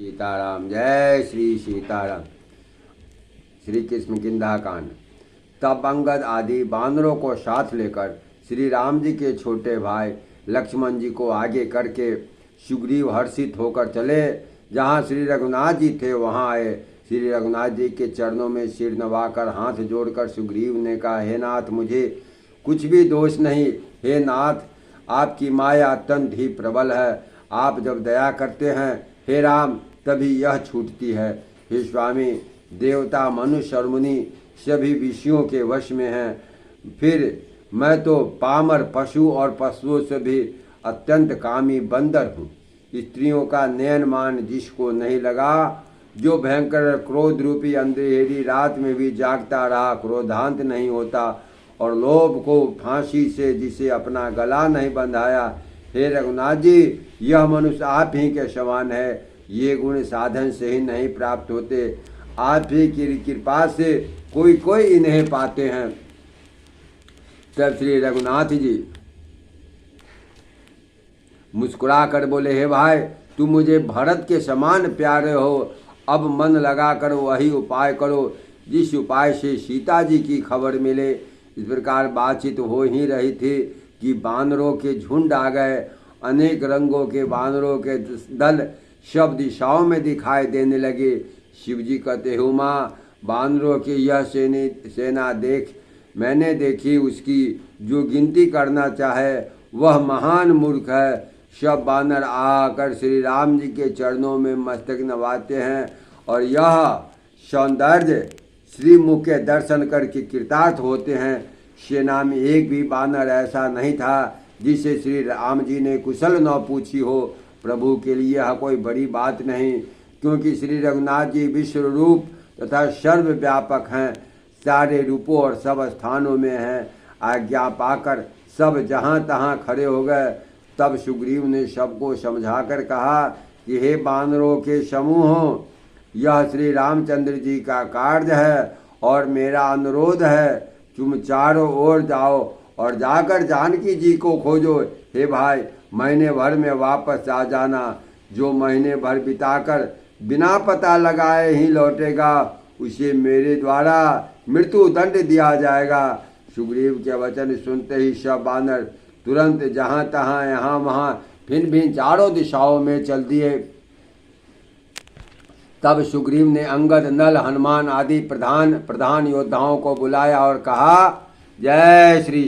सीताराम। जय श्री सीताराम। श्री कृष्ण किंधा कांड। तब अंगद आदि बानरों को साथ लेकर श्री राम जी के छोटे भाई लक्ष्मण जी को आगे करके सुग्रीव हर्षित होकर चले। जहाँ श्री रघुनाथ जी थे वहाँ आए। श्री रघुनाथ जी के चरणों में सिर नवाकर हाथ जोड़कर सुग्रीव ने कहा, हे नाथ, मुझे कुछ भी दोष नहीं। हे नाथ, आपकी माया अत्यंत ही प्रबल है। आप जब दया करते हैं हे राम तभी यह छूटती है। हे स्वामी, देवता, मनुष्य और मुनि सभी विषयों के वश में हैं। फिर मैं तो पामर पशु और पशुओं से भी अत्यंत कामी बंदर हूँ। स्त्रियों का नयन मान जिसको नहीं लगा, जो भयंकर क्रोध रूपी अंधेरी रात में भी जागता रहा, क्रोधांत नहीं होता, और लोभ को फांसी से जिसे अपना गला नहीं बंधाया। हे रघुनाथ जी, यह मनुष्य आप ही के समान है। ये गुण साधन से ही नहीं प्राप्त होते, आप ही की कृपा से कोई कोई इन्हें पाते हैं। तब श्री रघुनाथ जी मुस्कुरा कर बोले, हे भाई, तुम मुझे भरत के समान प्यारे हो। अब मन लगा कर वही उपाय करो जिस उपाय से सीता जी की खबर मिले। इस प्रकार बातचीत हो ही रही थी कि बानरों के झुंड आ गए। अनेक रंगों के बानरों के दल सब दिशाओं में दिखाई देने लगे। शिवजी कहते, हुमा, बानरों की यह सेना देख, मैंने देखी। उसकी जो गिनती करना चाहे वह महान मूर्ख है। सब बानर आकर श्री राम जी के चरणों में मस्तक नवाते हैं और यह सौंदर्य श्रीमुख के दर्शन करके कृतार्थ होते हैं। सेना में एक भी बानर ऐसा नहीं था जिसे श्री राम जी ने कुशल न पूछी हो। प्रभु के लिए यह कोई बड़ी बात नहीं, क्योंकि श्री रघुनाथ जी विश्व रूप तथा सर्वव्यापक हैं, सारे रूपों और सब स्थानों में हैं। आज्ञा पाकर सब जहाँ तहाँ खड़े हो गए। तब सुग्रीव ने सबको समझाकर कहा कि हे बानरों के समूहों, यह श्री रामचंद्र जी का कार्य है और मेरा अनुरोध है, तुम चारों ओर जाओ और जाकर जानकी जी को खोजो। हे भाई, महीने भर में वापस आ जाना। जो महीने भर बिताकर बिना पता लगाए ही लौटेगा उसे मेरे द्वारा मृत्यु दंड दिया जाएगा। सुग्रीव के वचन सुनते ही सब बानर तुरंत जहाँ तहाँ यहाँ वहाँ भिन्न भिन्न चारों दिशाओं में चल दिए। तब सुग्रीव ने अंगद, नल, हनुमान आदि प्रधान योद्धाओं को बुलाया और कहा, जय श्री